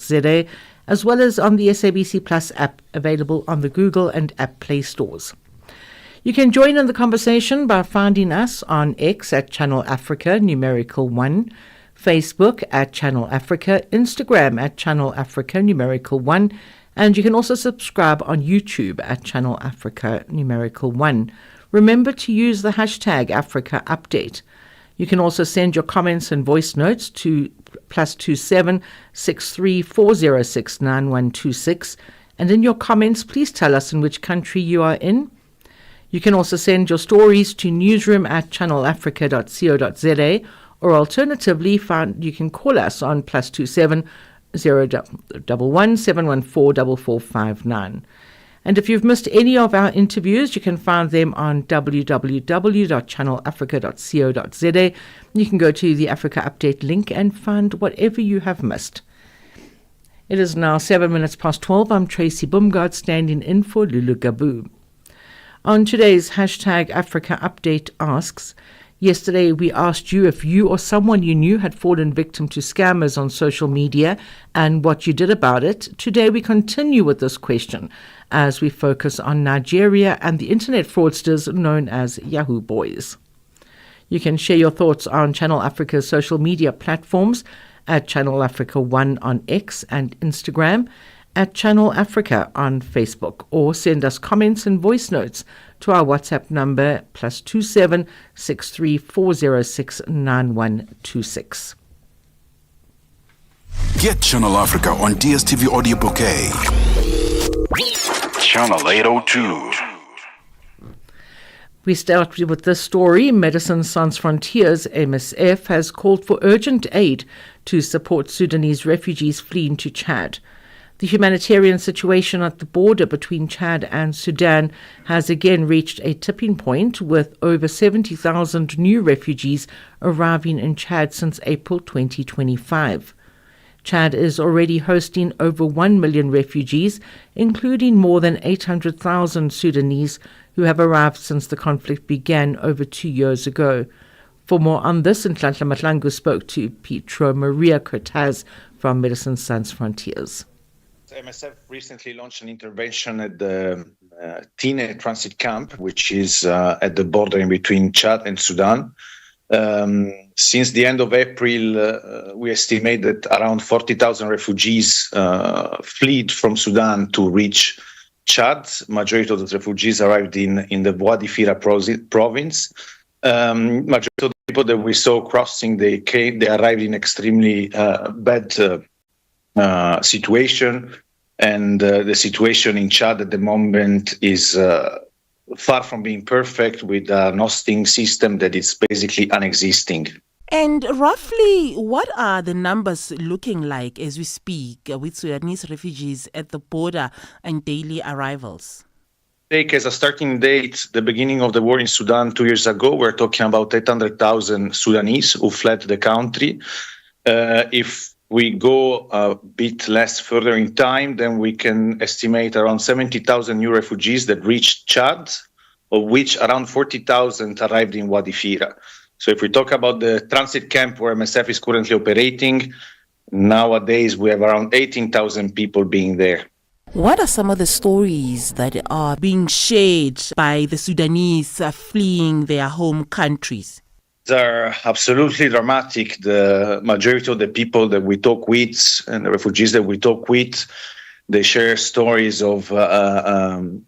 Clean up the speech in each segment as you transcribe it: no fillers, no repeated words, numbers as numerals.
channelafrica.co.za, as well as on the SABC Plus app available on the Google and App Play stores. You can join in the conversation by finding us on X at Channel Africa, numerical 1, Facebook at Channel Africa, Instagram at Channel Africa, numerical 1, and you can also subscribe on YouTube at Channel Africa, numerical 1. Remember to use the hashtag Africa Update. You can also send your comments and voice notes to +27 63 406 9126, and in your comments, please tell us in which country you are in. You can also send your stories to newsroom at channelafrica.co.za, or alternatively, you can call us on +27 011 714 4459. And if you've missed any of our interviews, you can find them on www.channelafrica.co.za. You can go to the Africa Update link and find whatever you have missed. It is now 7 minutes past 12. I'm Tracey Boomgard, standing in for Lulu Gaboo. On today's hashtag Africa Update asks, yesterday we asked you if you or someone you knew had fallen victim to scammers on social media and what you did about it. Today we continue with this question as we focus on Nigeria and the internet fraudsters known as Yahoo Boys. You can share your thoughts on Channel Africa's social media platforms at Channel Africa 1 on X and Instagram, at Channel Africa on Facebook, or send us comments and voice notes to our WhatsApp number +27 63 406 9126. Get Channel Africa on DSTV Audio Bouquet. Channel 802. We start with this story. Médecins Sans Frontières, MSF, has called for urgent aid to support Sudanese refugees fleeing to Chad. The humanitarian situation at the border between Chad and Sudan has again reached a tipping point, with over 70,000 new refugees arriving in Chad since April 2025. Chad is already hosting over 1 million refugees, including more than 800,000 Sudanese who have arrived since the conflict began over 2 years ago. For more on this, Nhlanhla Mahlangu spoke to Pietro Maria Cortaz from Médecins Sans Frontières. MSF recently launched an intervention at the Tine transit camp, which is at the border in between Chad and Sudan. Since the end of April, we estimate that around 40,000 refugees fled from Sudan to reach Chad. Majority of those refugees arrived in the Wadi Fira province. Majority of the people that we saw crossing, they arrived in extremely bad situation. And the situation in Chad at the moment is far from being perfect, with an hosting system that is basically unexisting. And roughly, what are the numbers looking like as we speak with Sudanese refugees at the border and daily arrivals? Take as a starting date the beginning of the war in Sudan 2 years ago. We're talking about 800,000 Sudanese who fled the country. If we go a bit less further in time, then we can estimate around 70,000 new refugees that reached Chad, of which around 40,000 arrived in Wadi Fira. So if we talk about the transit camp where MSF is currently operating, nowadays we have around 18,000 people being there. What are some of the stories that are being shared by the Sudanese fleeing their home countries? Are absolutely dramatic. The majority of the people that we talk with and the refugees that we talk with, they share stories of an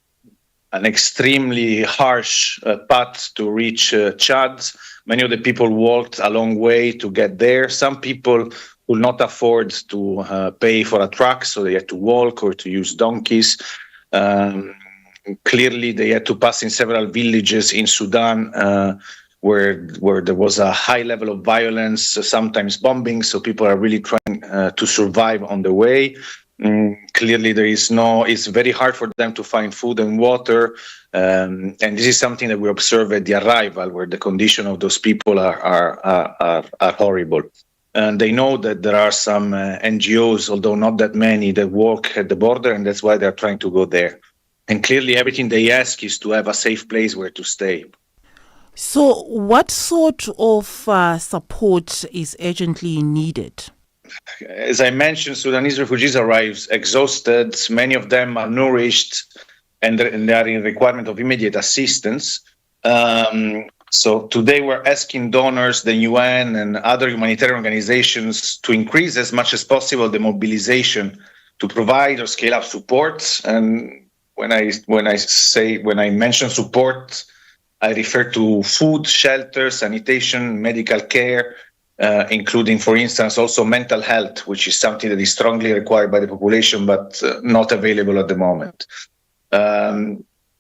extremely harsh path to reach Chad. Many of the people walked a long way to get there. Some people could not afford to pay for a truck, so they had to walk or to use donkeys. Clearly, they had to pass in several villages in Sudan where there was a high level of violence, sometimes bombing, so people are really trying to survive on the way. Clearly, it's very hard for them to find food and water, and this is something that we observe at the arrival, where the condition of those people are horrible. And they know that there are some NGOs, although not that many, that work at the border, and that's why they're trying to go there. And clearly, everything they ask is to have a safe place where to stay. So what sort of support is urgently needed? as I mentioned, Sudanese refugees arrive exhausted. Many of them are nourished, and they are in requirement of immediate assistance. So today we're asking donors, the UN and other humanitarian organizations to increase as much as possible the mobilization to provide or scale up support. And when I mention support, I refer to food, shelter, sanitation, medical care, including, for instance, also mental health, which is something that is strongly required by the population, but not available at the moment.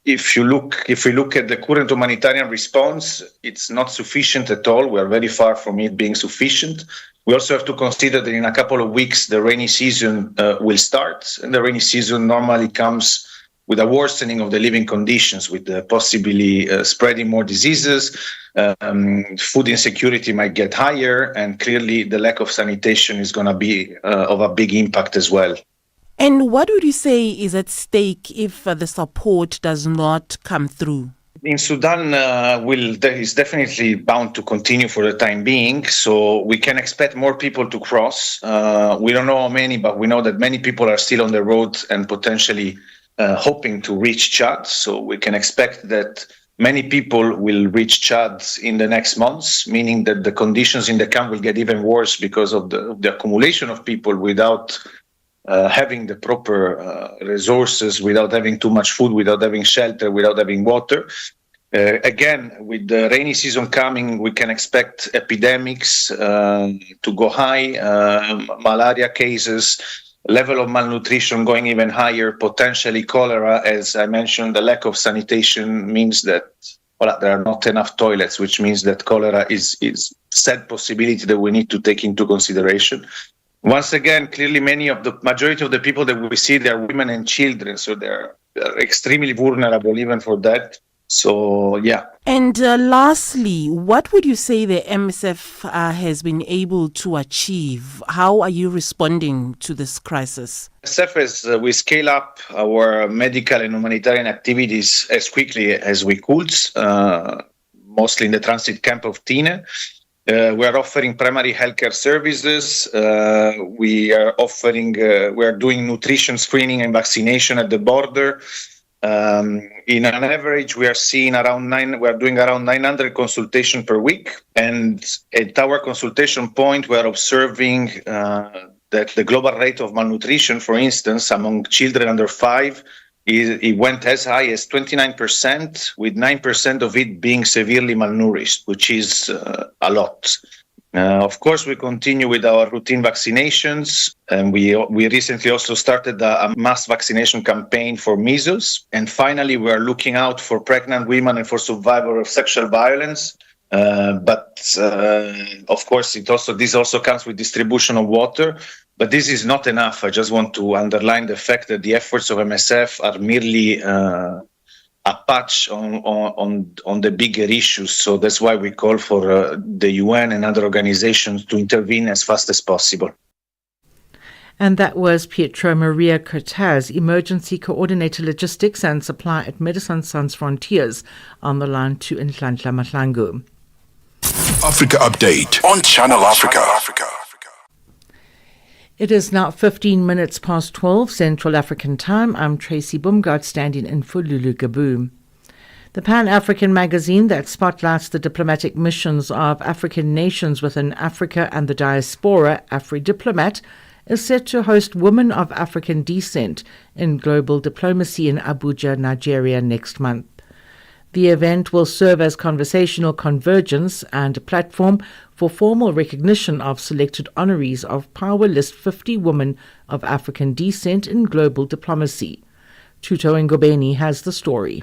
If we look at the current humanitarian response, it's not sufficient at all. We are very far from it being sufficient. We also have to consider that in a couple of weeks, the rainy season will start. And the rainy season normally comes with a worsening of the living conditions, with possibly spreading more diseases. Food insecurity might get higher, and clearly the lack of sanitation is going to be of a big impact as well. And what would you say is at stake if the support does not come through? In Sudan, there is definitely bound to continue for the time being. So we can expect more people to cross. We don't know how many, but we know that many people are still on the road and potentially hoping to reach Chad. So we can expect that many people will reach Chad in the next months, meaning that the conditions in the camp will get even worse because of the accumulation of people without having the proper resources, without having too much food, without having shelter, without having water. Again, with the rainy season coming, we can expect epidemics to go high, malaria cases, level of malnutrition going even higher, potentially cholera. As I mentioned, the lack of sanitation means that there are not enough toilets, which means that cholera is sad possibility that we need to take into consideration. Once again, clearly majority of the people that we see, they are women and children, so they're extremely vulnerable even for that. So, yeah. And lastly, what would you say the MSF has been able to achieve? How are you responding to this crisis? MSF, as we scale up our medical and humanitarian activities as quickly as we could, mostly in the transit camp of Tine. We are offering primary healthcare services. We are doing nutrition screening and vaccination at the border. In an average, we are doing around 900 consultations per week. And at our consultation point, we are observing that the global rate of malnutrition, for instance, among children under 5, it went as high as 29%, with 9% of it being severely malnourished, which is a lot. Of course, we continue with our routine vaccinations, and we recently also started a mass vaccination campaign for measles. And finally, we are looking out for pregnant women and for survivors of sexual violence. But of course, this also comes with distribution of water. But this is not enough. I just want to underline the fact that the efforts of MSF are merely a patch on the bigger issues. So that's why we call for the UN and other organizations to intervene as fast as possible. And that was Pietro Maria Cortez, Emergency Coordinator Logistics and Supply at Medicine Sans Frontiers, on the line to Nhlanhla Mahlangu. Africa Update on Channel Africa. It is now 15 minutes past 12 Central African Time. I'm Tracey Boomgard, standing in for Lulu Gaboo. The Pan-African magazine that spotlights the diplomatic missions of African nations within Africa and the diaspora, AfriDiplomat, is set to host Women of African Descent in Global Diplomacy in Abuja, Nigeria next month. The event will serve as conversational convergence and a platform for formal recognition of selected honorees of Power List 50 Women of African Descent in Global Diplomacy. Tuto Ngobeni has the story.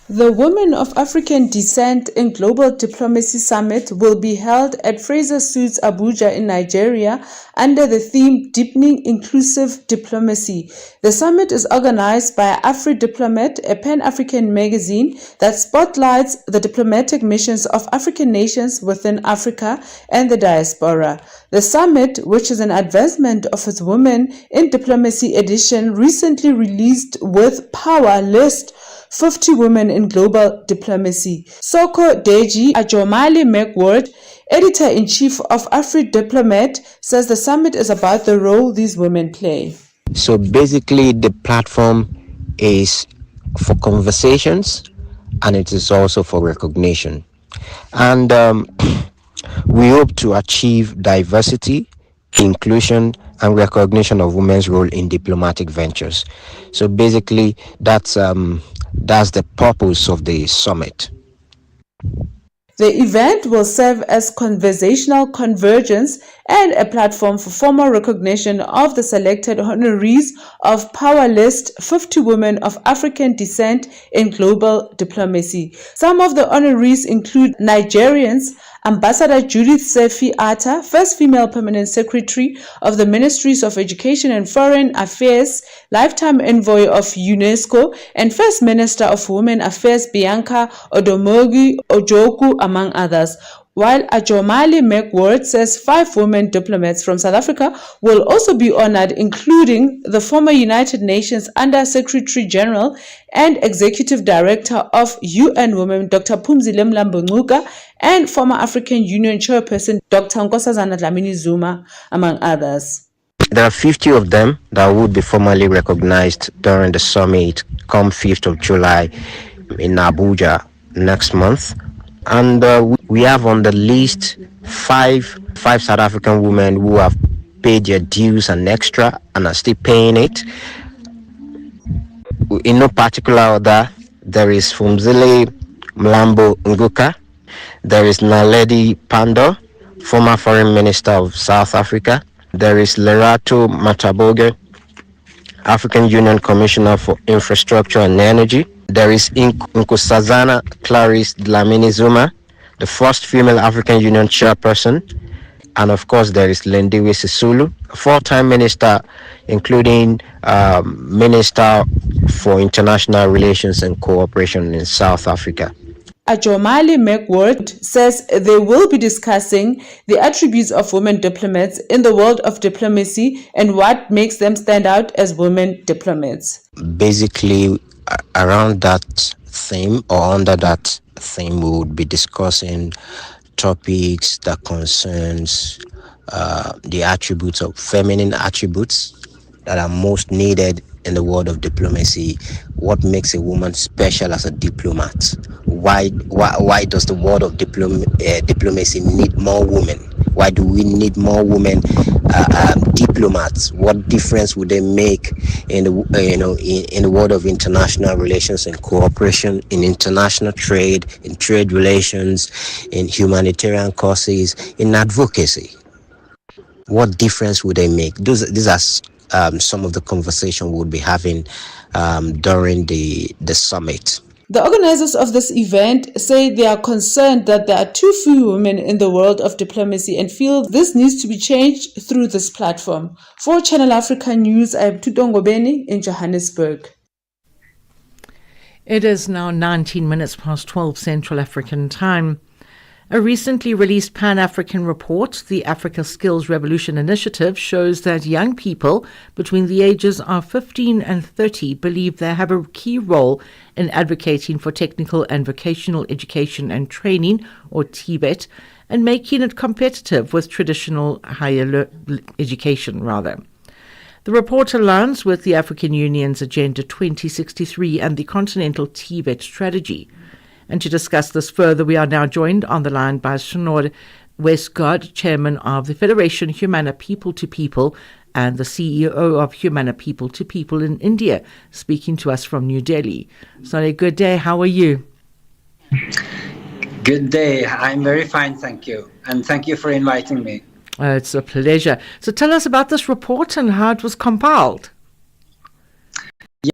The Women of African Descent in Global Diplomacy Summit will be held at Fraser Suits Abuja in Nigeria under the theme Deepening Inclusive Diplomacy. The summit is organized by AfriDiplomat, a Pan-African magazine that spotlights the diplomatic missions of African nations within Africa and the diaspora. The summit, which is an advancement of its Women in Diplomacy edition, recently released with Power List 50 Women in Global Diplomacy. Soko Deji Ajomali Megward, editor-in-chief of AfriDiplomat, says the summit is about the role these women play. So basically, the platform is for conversations and it is also for recognition. And we hope to achieve diversity, inclusion, and recognition of women's role in diplomatic ventures. So basically, that's the purpose of the summit. The event will serve as conversational convergence and a platform for formal recognition of the selected honorees of Power List 50 Women of African Descent in Global Diplomacy. Some of the honorees include Nigerians, Ambassador Judith Sefi Atta, first female permanent secretary of the Ministries of Education and Foreign Affairs, lifetime envoy of UNESCO, and first minister of Women Affairs Bianca Odomogi Ojoku, among others. While Ajomali Megward says 5 women diplomats from South Africa will also be honored, including the former United Nations Under-Secretary General and Executive Director of UN Women, Dr. Phumzile Mlambo-Ngcuka, and former African Union Chairperson, Dr. Nkosazana Dlamini-Zuma, among others. There are 50 of them that would be formally recognized during the summit come 5th of July in Abuja next month. And we have on the list five South African women who have paid their dues and extra and are still paying it. In no particular order, there is Phumzile Mlambo-Ngcuka, there is Naledi Pandor, former Foreign Minister of South Africa, there is Lerato Mataboge, African Union Commissioner for Infrastructure and Energy. There is Nkosazana Clarice Dlamini-Zuma, the first female African Union chairperson. And of course, there is Lindiwe Sisulu, a four-time minister, including Minister for International Relations and Cooperation in South Africa. Ajomali Megward says they will be discussing the attributes of women diplomats in the world of diplomacy and what makes them stand out as women diplomats. Basically, around that theme or under that theme, we would be discussing topics that concerns the attributes of feminine attributes that are most needed in the world of diplomacy. What makes a woman special as a diplomat? Why does the world of diplomacy need more women? Why do we need more women diplomats? What difference would they make in the in the world of international relations and cooperation, in international trade, in trade relations, in humanitarian causes, in advocacy? What difference would they make? These are some of the conversation we'll be having during the summit. The organizers of this event say they are concerned that there are too few women in the world of diplomacy and feel this needs to be changed through this platform. For Channel Africa News, I am Tutongo Beni in Johannesburg. It is now 19 minutes past 12 Central African Time. A recently released Pan-African report, the Africa Skills Revolution Initiative, shows that young people between the ages of 15 and 30 believe they have a key role in advocating for technical and vocational education and training, or TVET, and making it competitive with traditional higher education, rather. The report aligns with the African Union's Agenda 2063 and the Continental TVET strategy. And to discuss this further, we are now joined on the line by Shanor Westgard, Chairman of the Federation Humana People to People and the CEO of Humana People to People in India, speaking to us from New Delhi. Sorry, good day. How are you? Good day. I'm very fine, thank you. And thank you for inviting me. It's a pleasure. So tell us about this report and how it was compiled.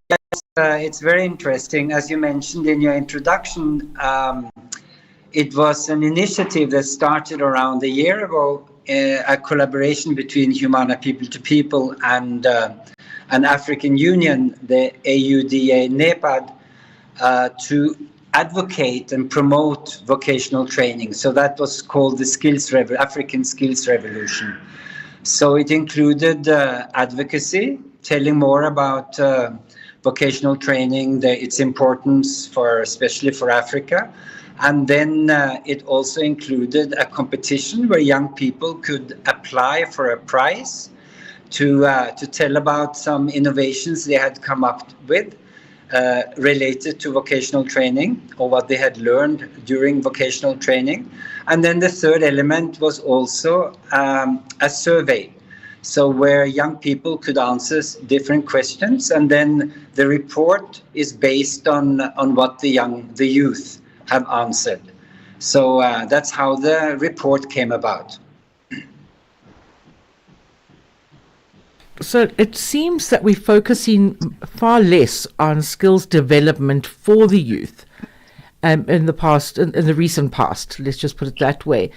Yes, it's very interesting. As you mentioned in your introduction, it was an initiative that started around a year ago, a collaboration between Humana People to People and an African Union, the AUDA NEPAD, to advocate and promote vocational training. So that was called the African Skills Revolution. So it included advocacy, telling more about vocational training, its importance especially for Africa. And then it also included a competition where young people could apply for a prize to tell about some innovations they had come up with related to vocational training or what they had learned during vocational training. And then the third element was also a survey. So where young people could answer different questions, and then the report is based on what the youth have answered. So that's how the report came about. So it seems that we're focusing far less on skills development for the youth in the recent past. Let's just put it that way.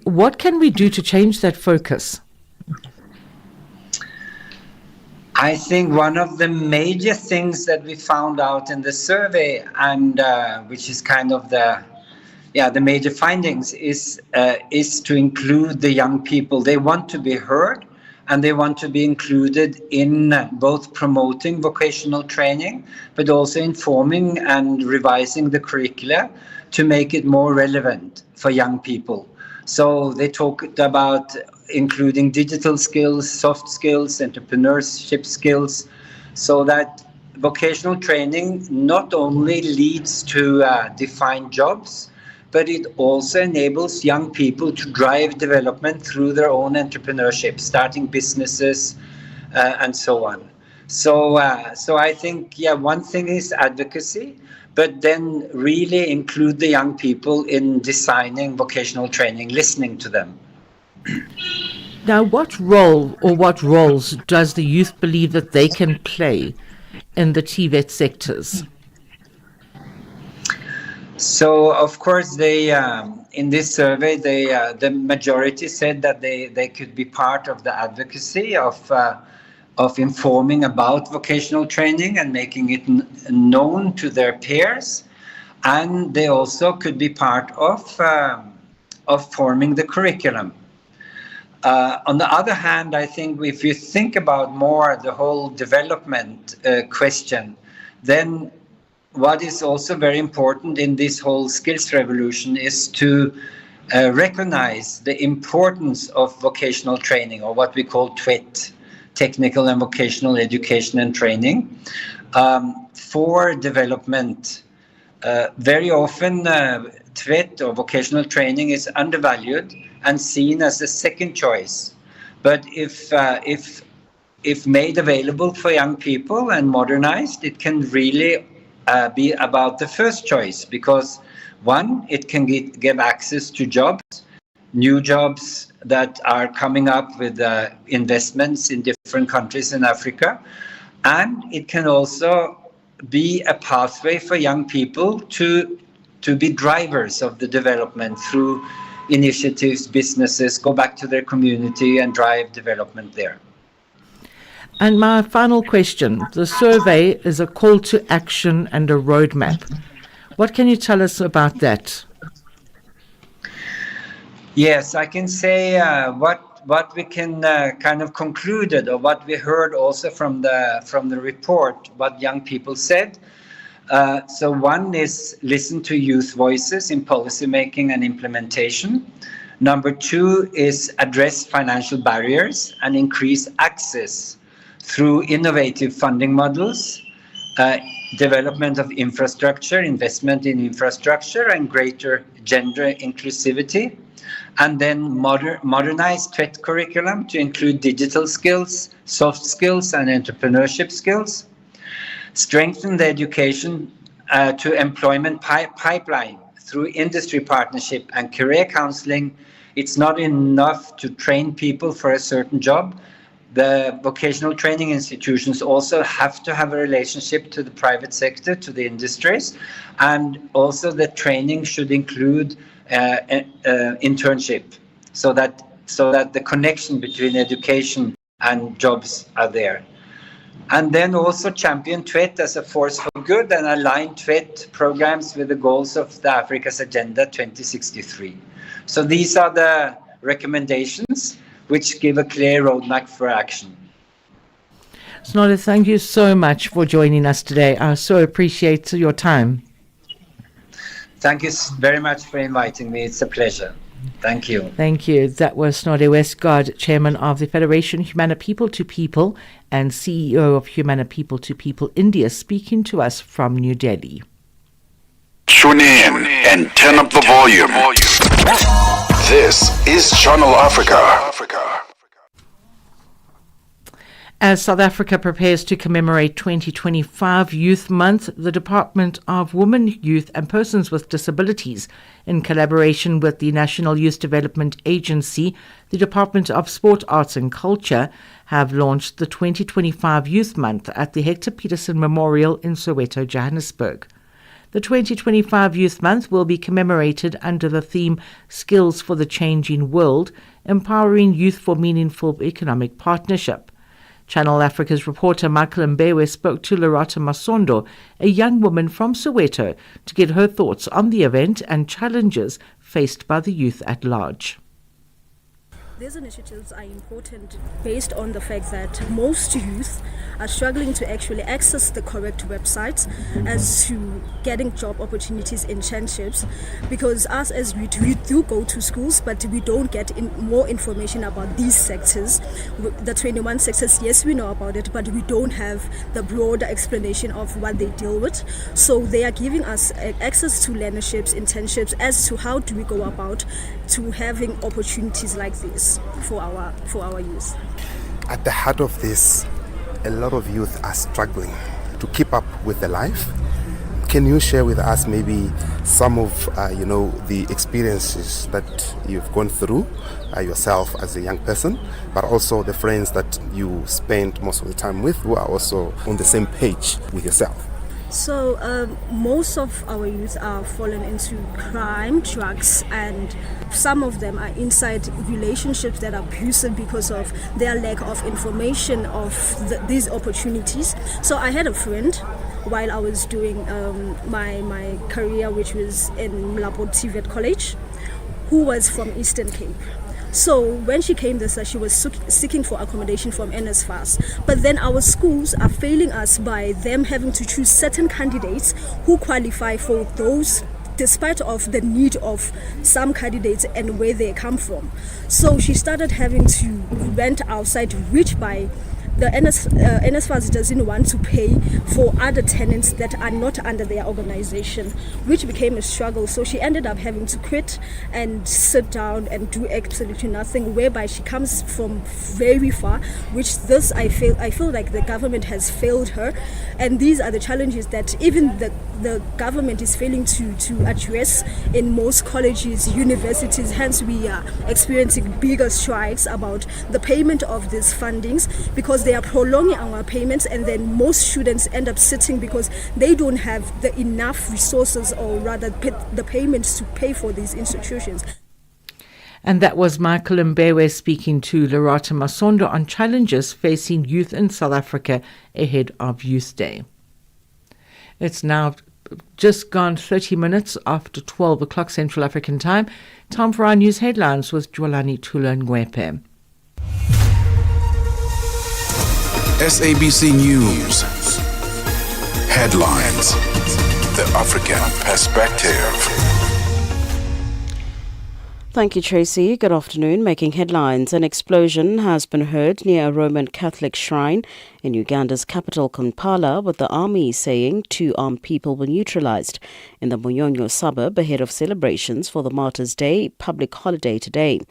What can we do to change that focus? I think one of the major things that we found out in the survey, and which is kind of the major findings, is to include the young people. They want to be heard, and they want to be included in both promoting vocational training, but also informing and revising the curricula to make it more relevant for young people. So they talked about including digital skills, soft skills, entrepreneurship skills, so that vocational training not only leads to defined jobs, but it also enables young people to drive development through their own entrepreneurship, starting businesses, and so on. So I think, one thing is advocacy, but then really include the young people in designing vocational training, listening to them. Now, what role or what roles does the youth believe that they can play in the TVET sectors? So, of course, they in this survey, the majority said that they could be part of the advocacy of informing about vocational training and making it known to their peers, and they also could be part of forming the curriculum. On the other hand, I think if you think about more the whole development question, then what is also very important in this whole skills revolution is to recognize the importance of vocational training, or what we call TVET, Technical and Vocational Education and Training, for development. Very often, TVET or vocational training is undervalued and seen as a second choice. But if made available for young people and modernized, it can really be about the first choice, because one, it can give access to jobs, new jobs that are coming up with investments in different countries in Africa, and it can also be a pathway for young people to be drivers of the development through initiatives, businesses, go back to their community and drive development there. And my final question, the survey is a call to action and a roadmap. What can you tell us about that? Yes, I can say what we can kind of concluded, or what we heard also from the report, what young people said. So one is listen to youth voices in policy making and implementation. Number two is address financial barriers and increase access through innovative funding models, development of infrastructure, investment in infrastructure, and greater gender inclusivity. And then modernize TVET curriculum to include digital skills, soft skills, and entrepreneurship skills. Strengthen the education to employment pipeline through industry partnership and career counseling. It's not enough to train people for a certain job. The vocational training institutions also have to have a relationship to the private sector, to the industries, and also the training should include internship, so that the connection between education and jobs are there. And then also champion TVET as a force for good and align TVET programs with the goals of the Africa's Agenda 2063. So these are the recommendations which give a clear roadmap for action. Snoddy, thank you so much for joining us today. I so appreciate your time. Thank you very much for inviting me. It's a pleasure. Thank you. Thank you. That was Snoddy Westgard, Chairman of the Federation Humana People to People and CEO of Humana People to People India, speaking to us from New Delhi. Tune in and turn up the volume. This is Channel Africa. As South Africa prepares to commemorate 2025 Youth Month, the Department of Women, Youth and Persons with Disabilities, in collaboration with the National Youth Development Agency, the Department of Sport, Arts and Culture, have launched the 2025 Youth Month at the Hector Peterson Memorial in Soweto, Johannesburg. The 2025 Youth Month will be commemorated under the theme Skills for the Changing World, Empowering Youth for Meaningful Economic Partnership. Channel Africa's reporter Michael Mbewe spoke to Lorata Masondo, a young woman from Soweto, to get her thoughts on the event and challenges faced by the youth at large. These initiatives are important based on the fact that most youth are struggling to actually access the correct websites as to getting job opportunities, internships, because us as youth, we do go to schools, but we don't get more information about these sectors. The 21 sectors, yes, we know about it, but we don't have the broader explanation of what they deal with. So they are giving us access to learnerships, internships, as to how do we go about to having opportunities like this for our youth. At the heart of this, a lot of youth are struggling to keep up with their life. Can you share with us maybe some of the experiences that you've gone through yourself as a young person, but also the friends that you spend most of the time with who are also on the same page with yourself? So most of our youth are fallen into crime, drugs, and some of them are inside relationships that are abusive because of their lack of information of these opportunities. So I had a friend while I was doing my career, which was in Mlapo TVET College, who was from Eastern Cape. So when she came this, she was seeking for accommodation from NSFAS. But then our schools are failing us by them having to choose certain candidates who qualify for those, despite of the need of some candidates and where they come from. So she started having to rent outside, which by the NSFAS doesn't want to pay for other tenants that are not under their organization, which became a struggle. So she ended up having to quit and sit down and do absolutely nothing, whereby she comes from very far, which this I feel like the government has failed her. And these are the challenges that even the government is failing to address in most colleges, universities. Hence we are experiencing bigger strides about the payment of these fundings, because they are prolonging our payments, and then most students end up sitting because they don't have the enough resources, or rather the payments to pay for these institutions. And that was Michael Mbewe speaking to Lorata Masondo on challenges facing youth in South Africa ahead of Youth Day. It's now just gone 30 minutes after 12 o'clock Central African time. Time for our news headlines with Jwalani Tula Ngwepe. SABC News. Headlines. The African Perspective. Thank you, Tracy. Good afternoon. Making headlines, an explosion has been heard near a Roman Catholic shrine in Uganda's capital, Kampala, with the army saying 2 armed people were neutralized in the Munyonyo suburb ahead of celebrations for the Martyrs' Day public holiday today.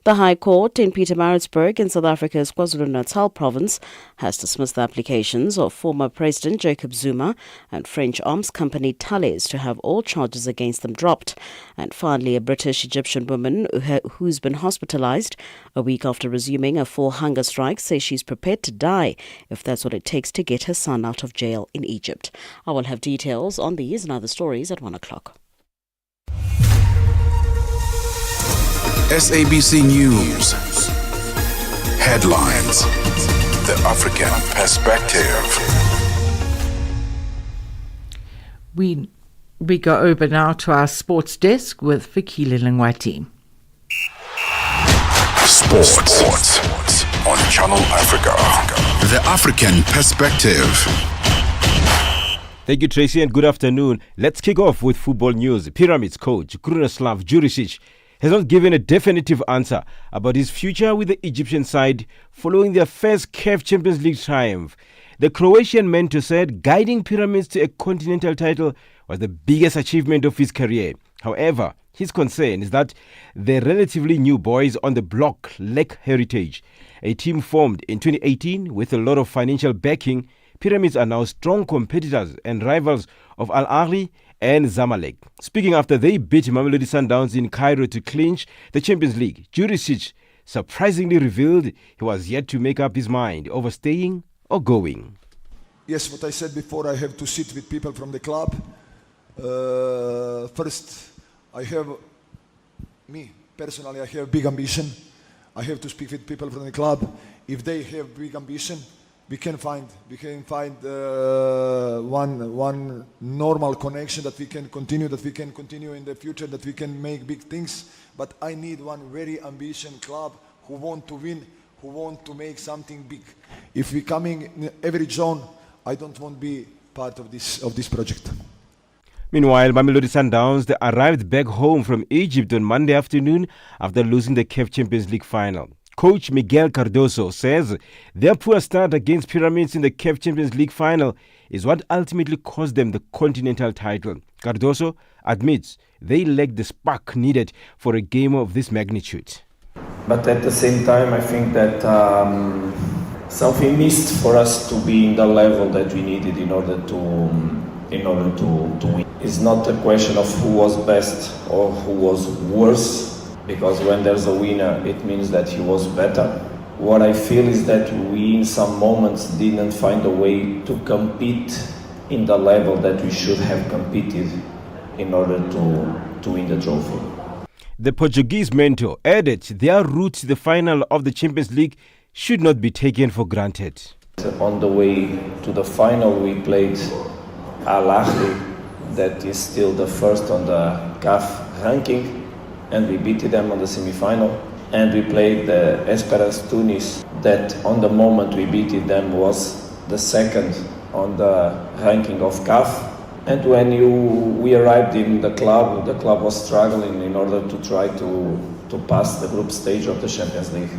The High Court in Pietermaritzburg in South Africa's KwaZulu-Natal province has dismissed the applications of former President Jacob Zuma and French arms company Thales to have all charges against them dropped. And finally, a British-Egyptian woman who's been hospitalized a week after resuming a full hunger strike says she's prepared to die if that's what it takes to get her son out of jail in Egypt. I will have details on these and other stories at 1 o'clock. SABC News. Headlines. The African Perspective. We go over now to our sports desk with Fikile Lengwati. Sports. on Channel Africa. The African Perspective. Thank you, Tracy, and good afternoon. Let's kick off with football news. Pyramids coach Krunoslav Jurisic has not given a definitive answer about his future with the Egyptian side following their first CAF Champions League triumph. The Croatian mentor said guiding Pyramids to a continental title was the biggest achievement of his career. However, his concern is that the relatively new boys on the block lack heritage. A team formed in 2018 with a lot of financial backing, Pyramids are now strong competitors and rivals of Al Ahly and Zamalek. Speaking after they beat Mamelodi Sundowns in Cairo to clinch the Champions League, Jurisic surprisingly revealed he was yet to make up his mind over staying or going. Yes, what I said before, I have to sit with people from the club. First, I have big ambition. I have to speak with people from the club. If they have big ambition, we can find one normal connection that we can continue in the future, that we can make big things. But I need one very ambitious club who want to win, who want to make something big. If we coming in every zone, I don't want to be part of this project. Meanwhile, Mamelodi Sundowns, they arrived back home from Egypt on Monday afternoon after losing the CAF Champions League final. Coach Miguel Cardoso says their poor start against Pyramids in the CAF Champions League final is what ultimately cost them the continental title. Cardoso admits they lacked the spark needed for a game of this magnitude. But at the same time, I think that something missed for us to be in the level that we needed in order to win. It's not a question of who was best or who was worse, because when there's a winner, it means that he was better. What I feel is that we in some moments didn't find a way to compete in the level that we should have competed in order to win the trophy. The Portuguese mentor added their route to the final of the Champions League should not be taken for granted. On the way to the final, we played Al Ahly, that is still the first on the CAF ranking, and we beat them on the semi-final. And we played the Esperance Tunis, that on the moment we beat them was the second on the ranking of CAF. And when we arrived in the club was struggling in order to try to pass the group stage of the Champions League.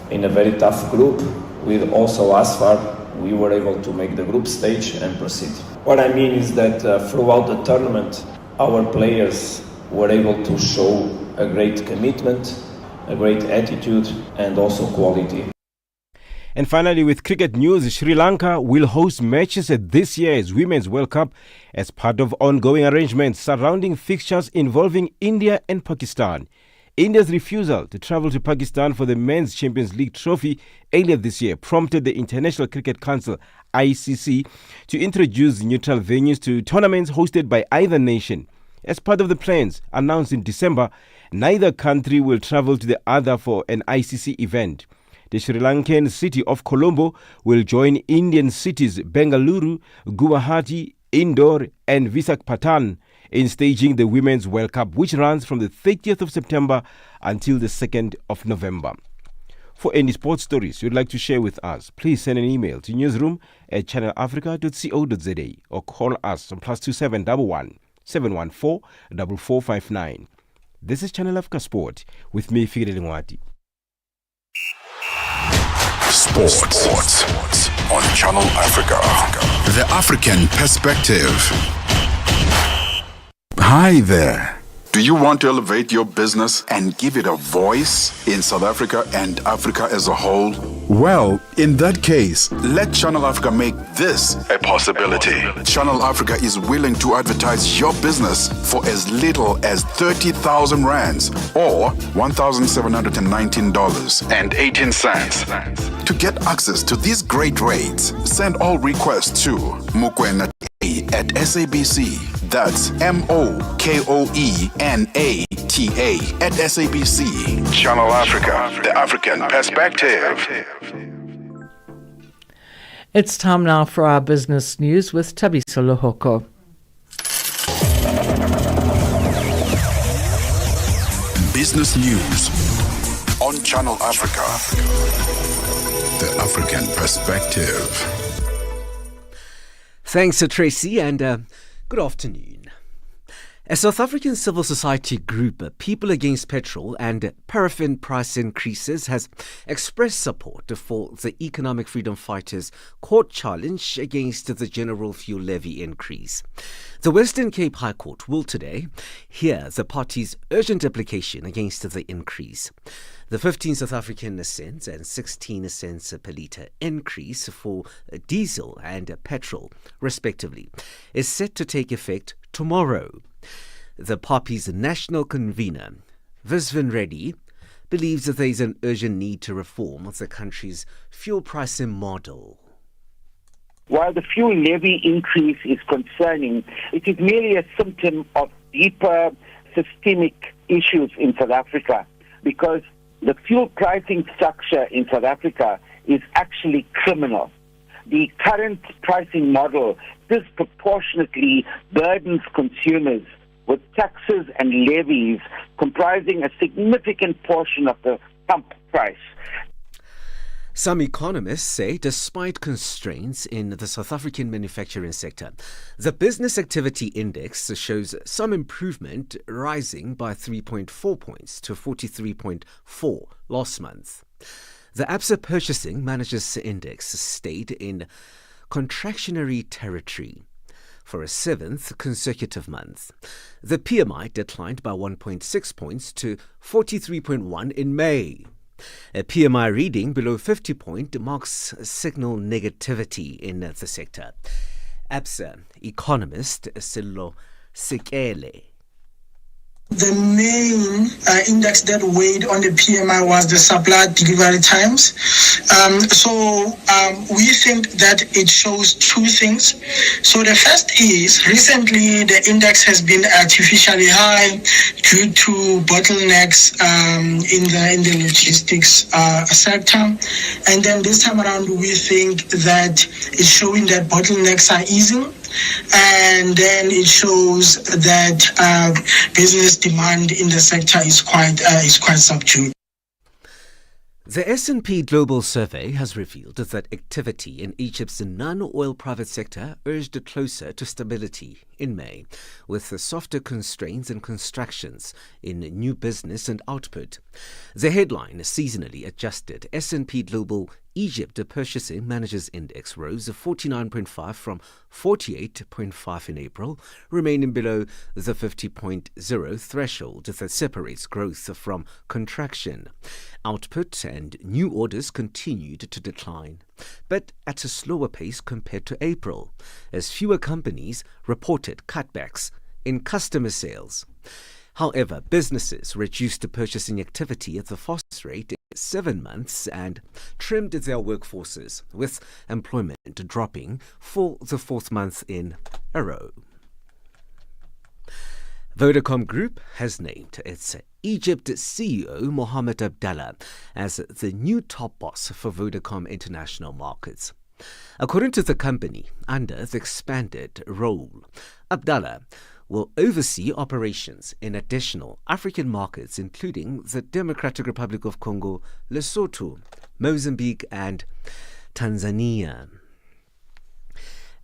In a very tough group, with also Asfar, we were able to make the group stage and proceed. What I mean is that throughout the tournament, our players were able to show a great commitment, a great attitude, and also quality. And finally, with cricket news, Sri Lanka will host matches at this year's Women's World Cup as part of ongoing arrangements surrounding fixtures involving India and Pakistan. India's refusal to travel to Pakistan for the Men's Champions League trophy earlier this year prompted the International Cricket Council, ICC, to introduce neutral venues to tournaments hosted by either nation. As part of the plans announced in December, neither country will travel to the other for an ICC event. The Sri Lankan city of Colombo will join Indian cities Bengaluru, Guwahati, Indore and Visakhapatnam in staging the Women's World Cup, which runs from the 30th of September until the 2nd of November. For any sports stories you'd like to share with us, please send an email to newsroom@channelafrica.co.za or call us on +27 11 714 4459. This is Channel Africa Sport with me, Figile Lingwati. Sports on Channel Africa. The African Perspective. Hi there. Do you want to elevate your business and give it a voice in South Africa and Africa as a whole? Well, in that case, let Channel Africa make this a possibility. Channel Africa is willing to advertise your business for as little as 30,000 rands or $1,719.18. To get access to these great rates, send all requests to mukwena@SABC. That's MOKOENATA@SABC. Channel Africa, the African Perspective. It's time now for our business news with Tabiso Lohoko. Business news on Channel Africa. The African Perspective. Thanks, Tracey, and good afternoon. A South African civil society group, People Against Petrol and Paraffin price increases, has expressed support for the Economic Freedom Fighters' court challenge against the general fuel levy increase. The Western Cape High Court will today hear the party's urgent application against the increase. The 15 South African cents and 16 cents per litre increase for diesel and petrol, respectively, is set to take effect tomorrow. The PAPI's national convener, Visvin Reddy, believes that there is an urgent need to reform the country's fuel pricing model. While the fuel levy increase is concerning, it is merely a symptom of deeper systemic issues in South Africa, because the fuel pricing structure in South Africa is actually criminal. The current pricing model disproportionately burdens consumers with taxes and levies comprising a significant portion of the pump price. Some economists say despite constraints in the South African manufacturing sector, the Business Activity Index shows some improvement, rising by 3.4 points to 43.4 last month. The Absa Purchasing Managers Index stayed in contractionary territory for a seventh consecutive month. The PMI declined by 1.6 points to 43.1 in May. A PMI reading below 50 point marks signal negativity in the sector. Absa economist Silo Sekele. The main index that weighed on the PMI was the supply delivery times. We think that it shows two things. So the first is recently the index has been artificially high due to bottlenecks in the logistics sector. And then this time around we think that it's showing that bottlenecks are easing. And then it shows that business demand in the sector is quite subdued. The S&P Global Survey has revealed that activity in Egypt's non-oil private sector urged closer to stability in May, with softer constraints and constrictions in new business and output. The headline, seasonally adjusted S&P Global Egypt Purchasing Managers Index rose 49.5 from 48.5 in April, remaining below the 50.0 threshold that separates growth from contraction. Output and new orders continued to decline, but at a slower pace compared to April, as fewer companies reported cutbacks in customer sales. However, businesses reduced purchasing activity at the fastest rate in 7 months and trimmed their workforces, with employment dropping for the fourth month in a row. Vodacom Group has named its Egypt CEO Mohamed Abdallah as the new top boss for Vodacom International Markets. According to the company, under the expanded role, Abdallah will oversee operations in additional African markets, including the Democratic Republic of Congo, Lesotho, Mozambique, and Tanzania.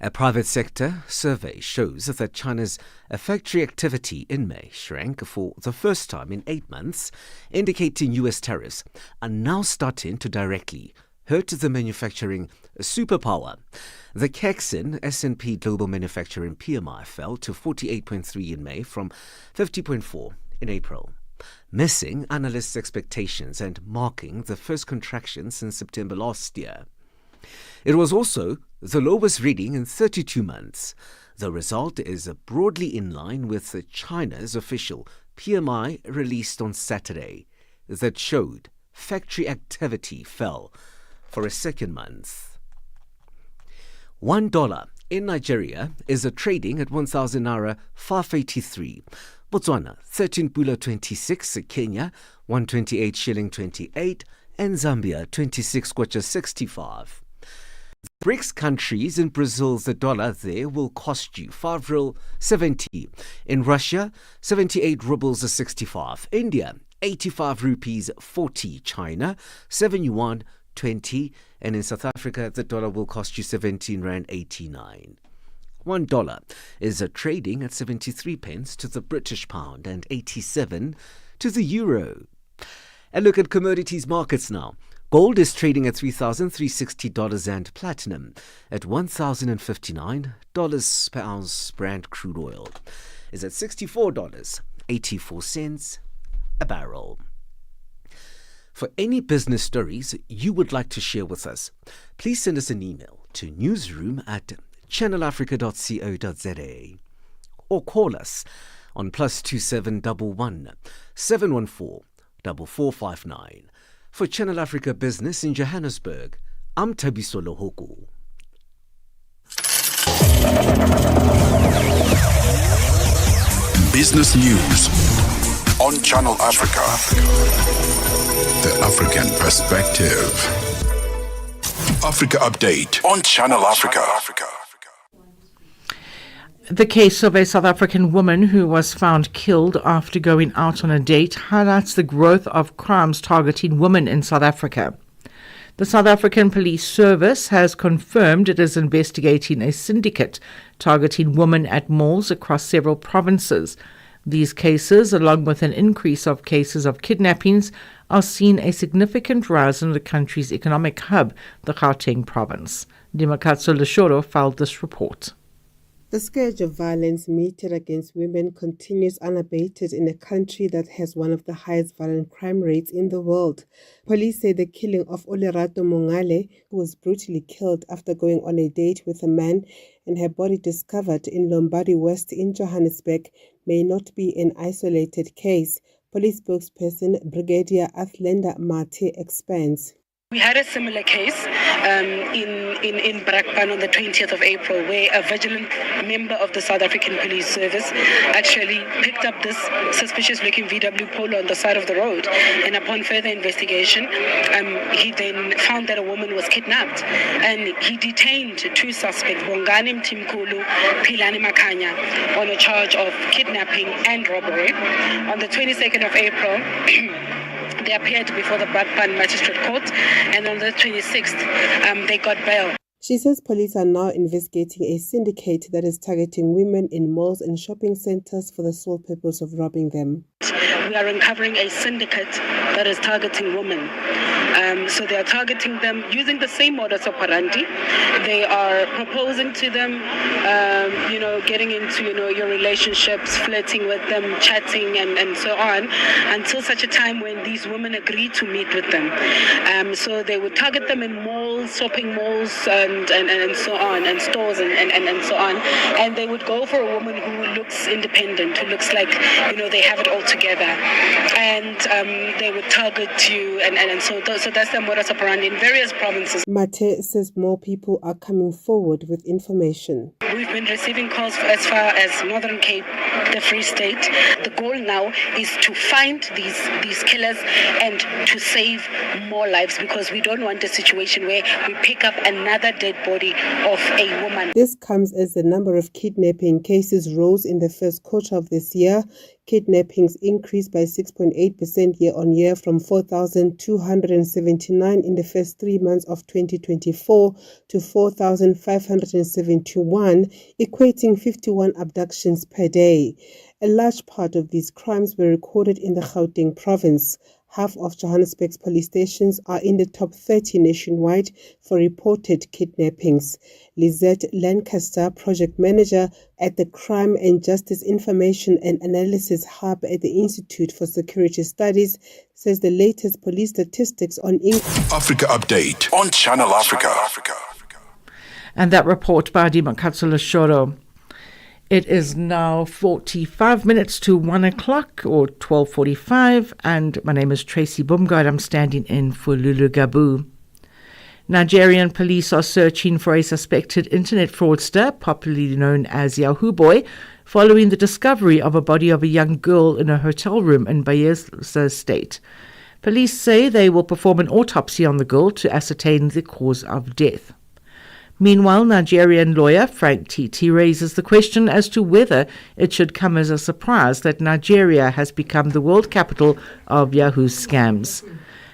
A private sector survey shows that China's factory activity in May shrank for the first time in 8 months, indicating U.S. tariffs are now starting to directly hurt the manufacturing superpower. The Caixin S&P Global Manufacturing PMI fell to 48.3 in May from 50.4 in April, missing analysts' expectations and marking the first contraction since September last year. It was also the lowest reading in 32 months. The result is broadly in line with China's official PMI released on Saturday that showed factory activity fell for a second month. $1 in Nigeria is trading at 1,000 naira 583. Botswana 13 pula 26, Kenya 128 shilling 28, and Zambia 26 kwacha 65. The BRICS countries in Brazil, the dollar there will cost you 5 ruble 70. In Russia, 78 rubles 65. India, 85 rupees 40 China, 7 yuan 20, and in South Africa the dollar will cost you 17 rand 89. $1 is trading at 73 pence to the British pound and 87 to the euro. And look at commodities markets now. Gold is trading at $3,360 and platinum at $1,059 per ounce. Brent crude oil is at $64.84 a barrel. For any business stories you would like to share with us, please send us an email to newsroom@channelafrica.co.za or call us on +2711 714 4459. For Channel Africa Business in Johannesburg, I'm Tabiso Lohoko. Business News on Channel Africa. The African Perspective. Africa Update on Channel Africa. The case of a South African woman who was found killed after going out on a date highlights the growth of crimes targeting women in South Africa. The South African Police Service has confirmed it is investigating a syndicate targeting women at malls across several provinces. These cases, along with an increase of cases of kidnappings, are seeing a significant rise in the country's economic hub, the Gauteng province. Dimakatso Leshoro filed this report. The scourge of violence meted against women continues unabated in a country that has one of the highest violent crime rates in the world. Police say the killing of Olerato Mongale, who was brutally killed after going on a date with a man and her body discovered in Lombardy West in Johannesburg, may not be an isolated case. Police spokesperson Brigadier Athlenda Mate expands. We had a similar case in Brakpan on the 20th of April where a vigilant member of the South African Police Service actually picked up this suspicious-looking VW Polo on the side of the road. And upon further investigation, he then found that a woman was kidnapped. And he detained two suspects, Bongani Mtimkulu, Philani Makhanya, on a charge of kidnapping and robbery. On the 22nd of April, they appeared before the Brakpan Magistrate Court, and on the 26th, they got bail. She says police are now investigating a syndicate that is targeting women in malls and shopping centers for the sole purpose of robbing them. We are uncovering a syndicate that is targeting women. So they are targeting them using the same modus operandi. They are proposing to them, getting into, your relationships, flirting with them, chatting and so on, until such a time when these women agree to meet with them. So they would target them in malls, shopping malls, and so on, and stores and so on. And they would go for a woman who looks independent, who looks like, they have it all together. And they would target you, and so that's the modus operandi in various provinces. Mate says more people are coming forward with information. We've been receiving calls as far as Northern Cape, the Free State. The goal now is to find these killers and to save more lives, because we don't want a situation where we pick up another dead body of a woman. This comes as the number of kidnapping cases rose in the first quarter of this year. Kidnappings increased by 6.8% year-on-year from 4,279 in the first 3 months of 2024 to 4,571, equating 51 abductions per day. A large part of these crimes were recorded in the Gauteng province. Half of Johannesburg's police stations are in the top 30 nationwide for reported kidnappings. Lizette Lancaster, project manager at the Crime and Justice Information and Analysis Hub at the Institute for Security Studies, says the latest police statistics on Africa Update on Channel Africa. And that report by Dimakatso Leshoro. It is now 45 minutes to 1 o'clock or 12:45, and my name is Tracey Boomgard. I'm standing in for Lulu Gaboo. Nigerian police are searching for a suspected internet fraudster, popularly known as Yahoo Boy, following the discovery of a body of a young girl in a hotel room in Bayelsa State. Police say they will perform an autopsy on the girl to ascertain the cause of death. Meanwhile, Nigerian lawyer Frank Titi raises the question as to whether it should come as a surprise that Nigeria has become the world capital of Yahoo scams.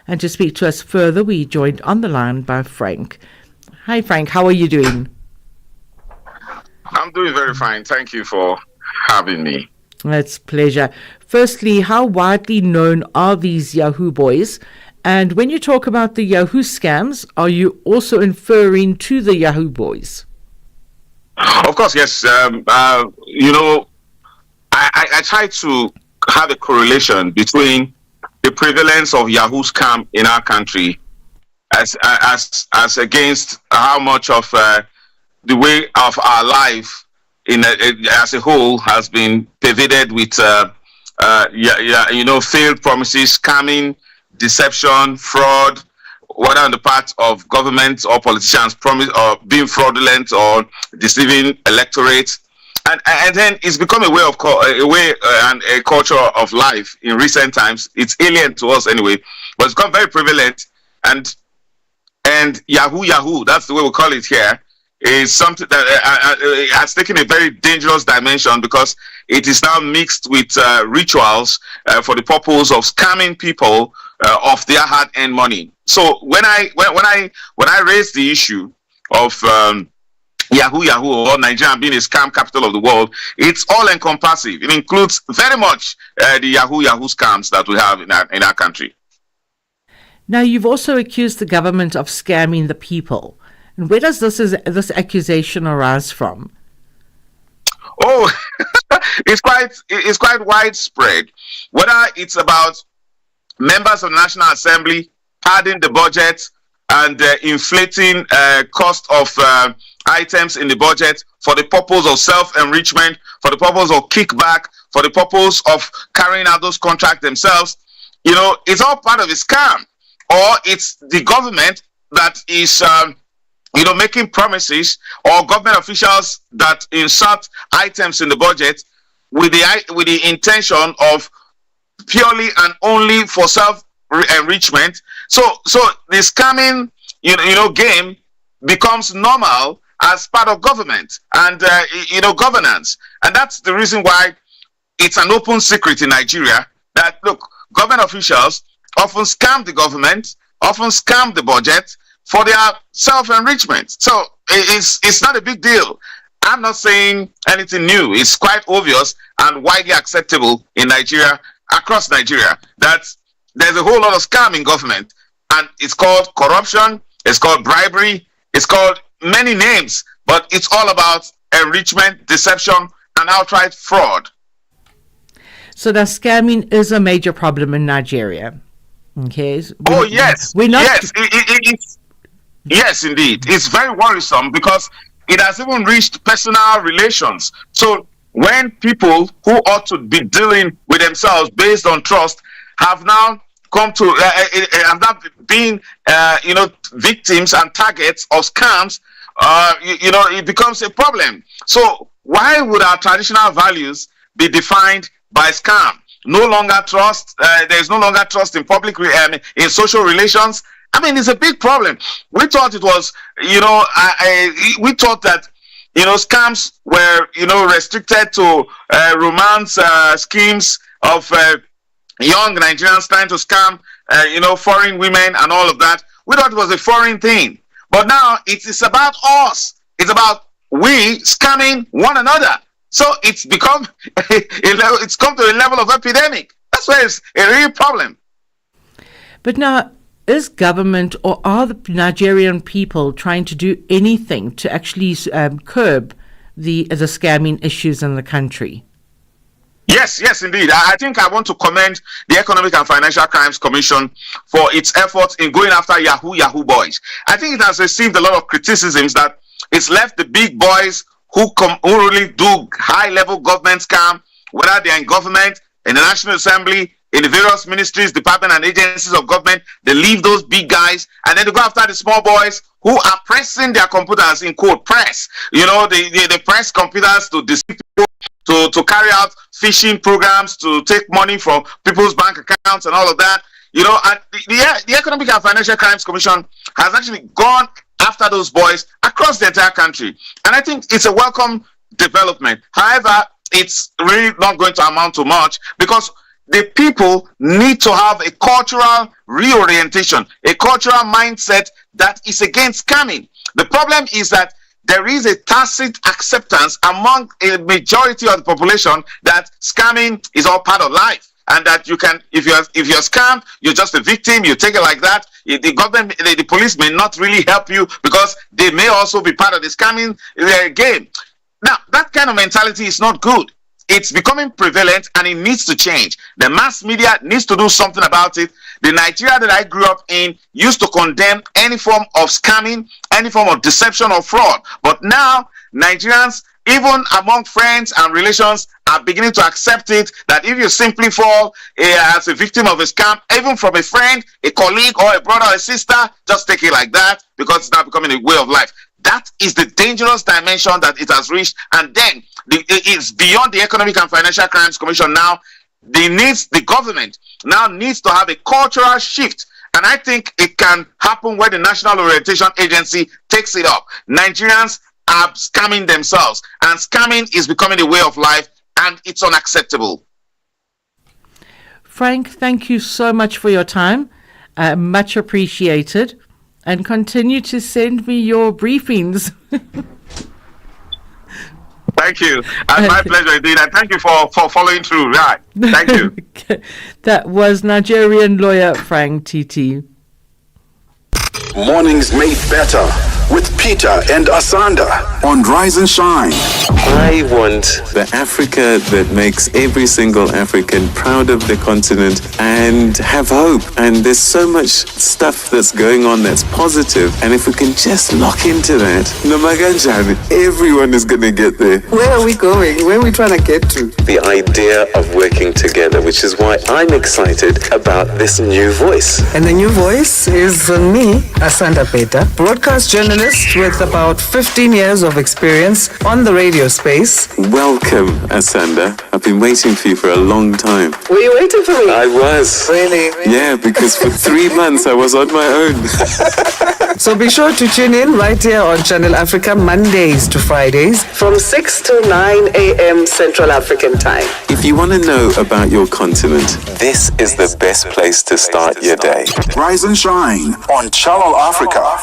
And to speak to us further, we joined on the line by Frank. Hi Frank, how are you doing? I'm doing very fine. Thank you for having me. It's a pleasure. Firstly, how widely known are these Yahoo boys? And when you talk about the Yahoo scams, are you also inferring to the Yahoo boys? Of course, yes. I try to have a correlation between the prevalence of Yahoo scam in our country as against how much of the way of our life as a whole has been pervaded with failed promises, scamming, deception, fraud, whether on the part of government or politicians, or being fraudulent or deceiving electorates, and then it's become a way and a culture of life in recent times. It's alien to us anyway, but it's become very prevalent. And Yahoo, that's the way we call it here, is something that has taken a very dangerous dimension because it is now mixed with rituals for the purpose of scamming people of their hard-earned money. So when I raised the issue of Yahoo or Nigeria being a scam capital of the world, it's all-encompassing. It includes very much the Yahoo scams that we have in our country. Now, you've also accused the government of scamming the people. And where does this accusation arise from? Oh, it's quite widespread. Whether it's about members of the National Assembly padding the budget and inflating cost of items in the budget for the purpose of self-enrichment, for the purpose of kickback, for the purpose of carrying out those contracts themselves, it's all part of a scam. Or it's the government that is making promises, or government officials that insert items in the budget with the intention of purely and only for self-enrichment. So the scamming, game becomes normal as part of government and governance, and that's the reason why it's an open secret in Nigeria that government officials often scam the government, often scam the budget for their self-enrichment. So it's not a big deal. I'm not saying anything new. It's quite obvious and widely acceptable in Nigeria, across Nigeria, that there's a whole lot of scam in government, and it's called corruption, it's called bribery, it's called many names, but it's all about enrichment, deception, and outright fraud. So that scamming is a major problem in Nigeria. Okay. Oh yes, yes, indeed. It's very worrisome because it has even reached personal relations. So when people who ought to be dealing with themselves based on trust have now come to have not been victims and targets of scams, it becomes a problem. So why would our traditional values be defined by scam? No longer trust. There is no longer trust in public, in social relations. I mean, it's a big problem. We thought it was, we thought that, scams were, restricted to romance schemes of young Nigerians trying to scam, foreign women and all of that. We thought it was a foreign thing. But now it is about us. It's about we scamming one another. So it's become, it's come to a level of epidemic. That's why it's a real problem. But now, is government or are the Nigerian people trying to do anything to actually curb the scamming issues in the country? Yes, indeed. I think I want to commend the Economic and Financial Crimes Commission for its efforts in going after Yahoo boys. I think it has received a lot of criticisms that it's left the big boys who really do high-level government scam, whether they're in government, in the National Assembly, in the various ministries, departments, and agencies of government. They leave those big guys, and then they go after the small boys who are pressing their computers, in quote, press. They press computers to deceive people, to carry out phishing programs, to take money from people's bank accounts and all of that. And the Economic and Financial Crimes Commission has actually gone after those boys across the entire country. And I think it's a welcome development. However, it's really not going to amount to much because the people need to have a cultural reorientation, a cultural mindset that is against scamming. The problem is that there is a tacit acceptance among a majority of the population that scamming is all part of life. And that you can, if you're scammed, you're just a victim. You take it like that. The government, the police may not really help you because they may also be part of the scamming game. Now, that kind of mentality is not good. It's becoming prevalent and it needs to change. The mass media needs to do something about it. The Nigeria that I grew up in used to condemn any form of scamming, any form of deception or fraud. But now, Nigerians, even among friends and relations, are beginning to accept it, that if you simply fall as a victim of a scam, even from a friend, a colleague, or a brother or a sister, just take it like that because it's now becoming a way of life. That is the dangerous dimension that it has reached. And then it's beyond the Economic and Financial Crimes Commission now. The government now needs to have a cultural shift. And I think it can happen when the National Orientation Agency takes it up. Nigerians are scamming themselves, and scamming is becoming a way of life, and it's unacceptable. Frank, thank you so much for your time. Much appreciated. And continue to send me your briefings. Thank you. And my pleasure indeed. And thank you for following through. Right. Thank you. That was Nigerian lawyer Frank Titi. Mornings made better with Peter and Asanda on Rise and Shine. I want the Africa that makes every single African proud of the continent and have hope. And there's so much stuff that's going on that's positive. And if we can just lock into that, Namaganjani, everyone is going to get there. Where are we going? Where are we trying to get to? The idea of working together, which is why I'm excited about this new voice. And the new voice is me, Asanda Peta, broadcast journalist with about 15 years of experience on the radio space. Welcome, Asanda. I've been waiting for you for a long time. Were you waiting for me? I was. Really? Yeah, because for 3 months I was on my own. So be sure to tune in right here on Channel Africa Mondays to Fridays from 6 to 9 a.m. Central African Time. If you want to know about your continent, this is the best place to start your day. Rise and Shine on Channel Africa.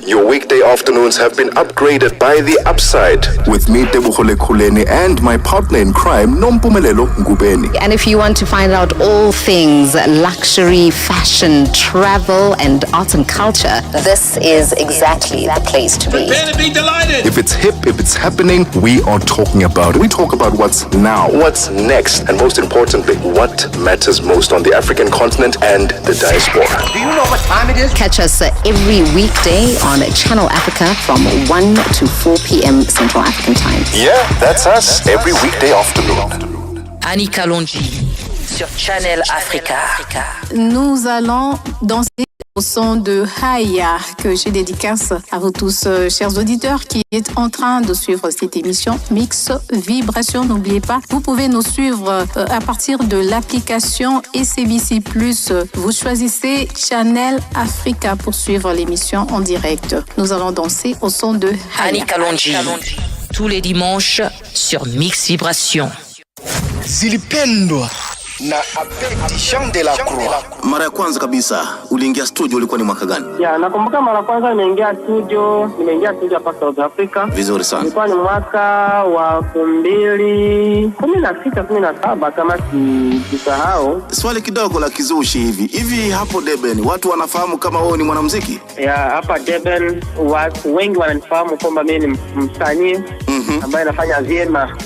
Your weekday afternoons have been upgraded by The Upside with me, Tebohole Kuleni, and my partner in crime, Nompumelelo Ngubeni. And if you want to find out all things luxury, fashion, travel, and arts and culture, this is exactly the place to be. Prepare to be delighted. If it's hip, if it's happening, we are talking about it. We talk about what's now, what's next, and most importantly, what matters most on the African continent and the diaspora. Do you know what time it is? Catch us every weekday on Channel Africa from 1 to 4 p.m. Central African Time. Yeah, that's us every weekday afternoon. Annie Kalonji sur Channel Africa. Nous allons danser au son de Haya que je dédicace à vous tous, chers auditeurs, qui êtes en train de suivre cette émission Mix Vibration. N'oubliez pas, vous pouvez nous suivre à partir de l'application SABC+. Vous choisissez Channel Africa pour suivre l'émission en direct. Nous allons danser au son de Haya. Annie Kalonji, tous les dimanches sur Mix Vibration. Zilipendwa na Abedi Jean de la Croix. Mara ya kwanza kabisa uliingia studio ulikuwa ni mwaka gani? Ya, nakumbuka mara kwanza nimeingia studio hapa South Africa. Vizuri sana. Ilikuwa ni mwaka wa 2016-17 kama sisahau. Swali kidogo la kizushi hivi hapo Durban watu wanafahamu kama wewe ni mwanamuziki? Ya, hapa Durban watu wengi wananifahamu kwamba mimi ni msanii ambaye nafanya vyema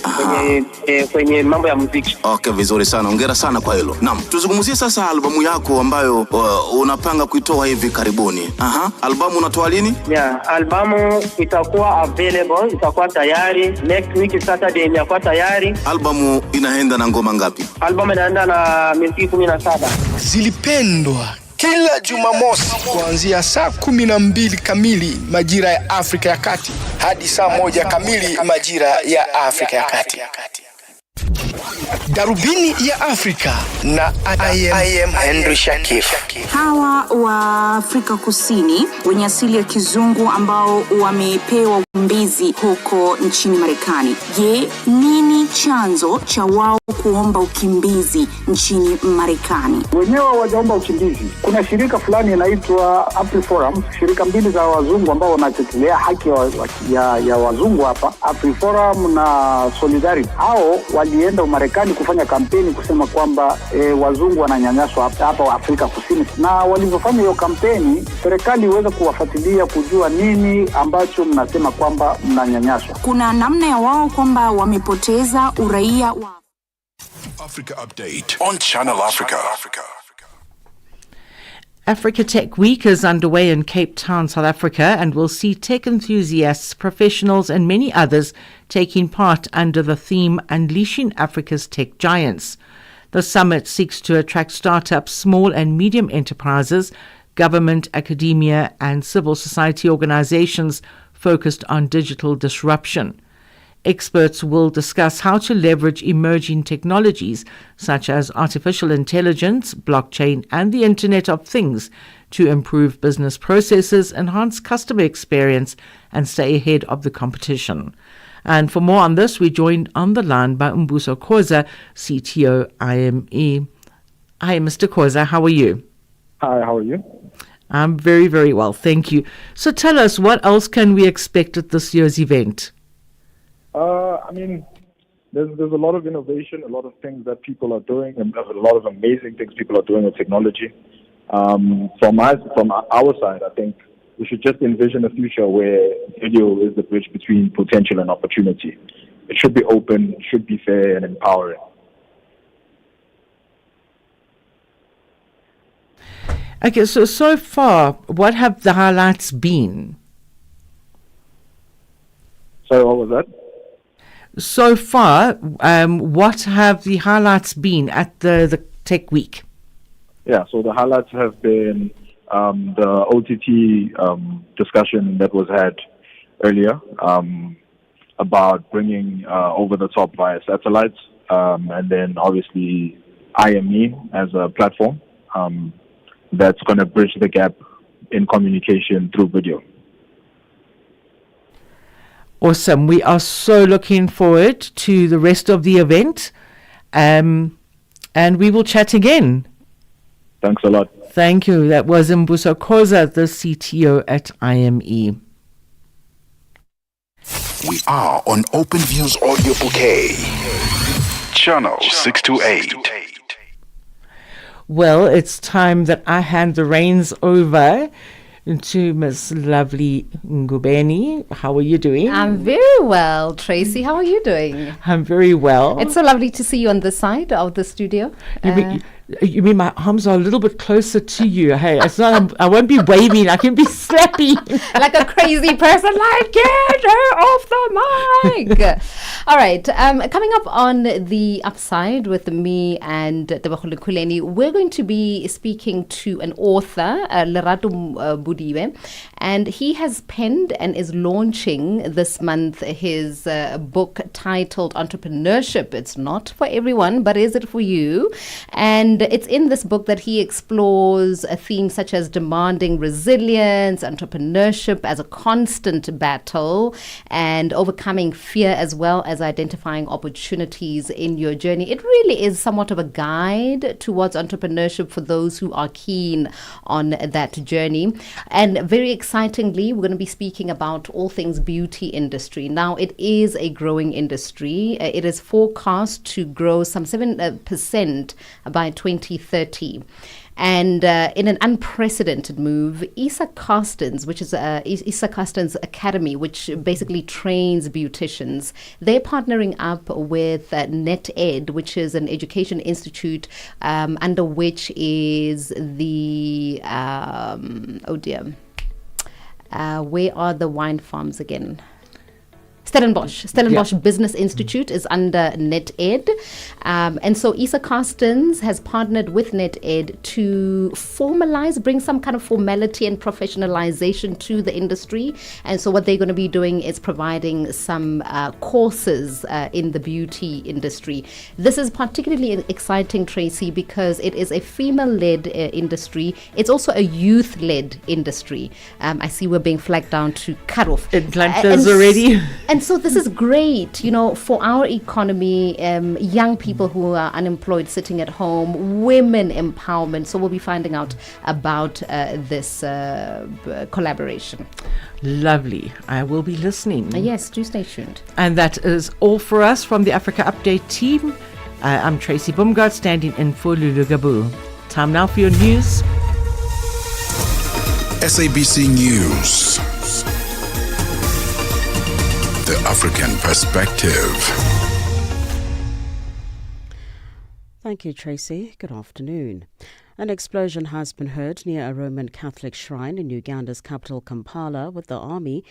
kwenye mambo ya muziki. Okay, vizuri sana. Hongera sana kwa hilo. Naam, tuzungumzie sasa albamu yako ambayo unapanga kuitoa hivi karibuni. Albamu unatoa lini? Yeah, albamu itakuwa available, itakuwa tayari next week Saturday, itakuwa tayari. Albamu inaenda na ngoma ngapi? Albamu inaenda na muziki 17. Zilipendwa kila Jumamosi kuanzia saa 12 kamili majira ya Afrika ya Kati hadi saa 1 kamili majira ya Afrika ya Kati. Darubini ya Afrika na I am Henry Shakif. Hawa wa Afrika Kusini wenye asili ya kizungu ambao wamepewa ukimbizi huko nchini Marekani. Je, nini chanzo cha wao kuomba ukimbizi nchini Marekani? Wenyewe hawajaomba ukimbizi. Kuna shirika fulani inaitwa AfriForum, shirika mbili za wazungu ambao wanatetea haki ya wazungu hapa, AfriForum na Solidarity. Hao walienda Marekani kufanya kampeni kusema kwamba wazungu wananyanyaswa hapa Afrika Kusini, na walivyofanya hiyo kampeni serikali iweze kuwafuatilia kujua nini ambacho mnasema kwamba mnanyanyaswa. Kuna namna ya wao kwamba wamepoteza uraia wa Africa Update on Channel Africa. Africa Tech Week is underway in Cape Town, South Africa, and will see tech enthusiasts, professionals, and many others taking part under the theme Unleashing Africa's Tech Giants. The summit seeks to attract startups, small and medium enterprises, government, academia, and civil society organizations focused on digital disruption. Experts will discuss how to leverage emerging technologies such as artificial intelligence, blockchain, and the Internet of Things to improve business processes, enhance customer experience, and stay ahead of the competition. And for more on this, we're joined on the line by Mbuso Khoza, CTO IME. Hi, Mr. Khoza, how are you? Hi, how are you? I'm very, very well, thank you. So tell us, what else can we expect at this year's event? There's a lot of innovation, a lot of things that people are doing, and a lot of amazing things people are doing with technology. From our side, I think we should just envision a future where video is the bridge between potential and opportunity. It should be open, it should be fair and empowering. Okay, so far, what have the highlights been? Sorry, what was that? So far, what have the highlights been at the Tech Week? Yeah, so the highlights have been the OTT discussion that was had earlier about bringing over-the-top via satellites, and then obviously IME as a platform that's going to bridge the gap in communication through video. Awesome. We are so looking forward to the rest of the event, and we will chat again. Thanks a lot. Thank you. That was Mbuso Khoza, the CTO at IME. We are on Open Views Audio Bouquet, Channel 628. Well, it's time that I hand the reins over to Miss Lovely Ngubeni. How are you doing? I'm very well, Tracy. How are you doing? I'm very well. It's so lovely to see you on this side of the studio. You mean my arms are a little bit closer to you? Hey, it's not. I won't be waving. I can be slappy like a crazy person. Like, get her off the mic. All right. Coming up on the upside with me and Tebogo Lekhuleni, we're going to be speaking to an author, Lerato Budiwe, and he has penned and is launching this month his book titled Entrepreneurship. It's not for everyone, but is it for you? And it's in this book that he explores themes such as demanding resilience, entrepreneurship as a constant battle, and overcoming fear, as well as identifying opportunities in your journey. It really is somewhat of a guide towards entrepreneurship for those who are keen on that journey. And very excitingly, we're going to be speaking about all things beauty industry. Now, it is a growing industry. It is forecast to grow some 7% by 2030. And in an unprecedented move, Isa Carstens, which is Isa Carstens Academy, which basically trains beauticians, they're partnering up with NetEd, which is an education institute under which is the, where are the wine farms again? Stellenbosch Business Institute is under NetEd. And so Isa Carstens has partnered with NetEd to bring some kind of formality and professionalization to the industry. And so what they're going to be doing is providing some courses in the beauty industry. This is particularly exciting, Tracey, because it is a female-led industry. It's also a youth-led industry. I see we're being flagged down to cut off. Atlanta's already. And so this is great, for our economy, young people who are unemployed sitting at home, women empowerment. So we'll be finding out about this collaboration. Lovely. I will be listening. Yes, do stay tuned. And that is all for us from the Africa Update team. I'm Tracey Boomgard, standing in for Lulu Gaboo. Time now for your news. SABC News. The African Perspective. Thank you, Tracy. Good afternoon. An explosion has been heard near a Roman Catholic shrine in Uganda's capital, Kampala, with the army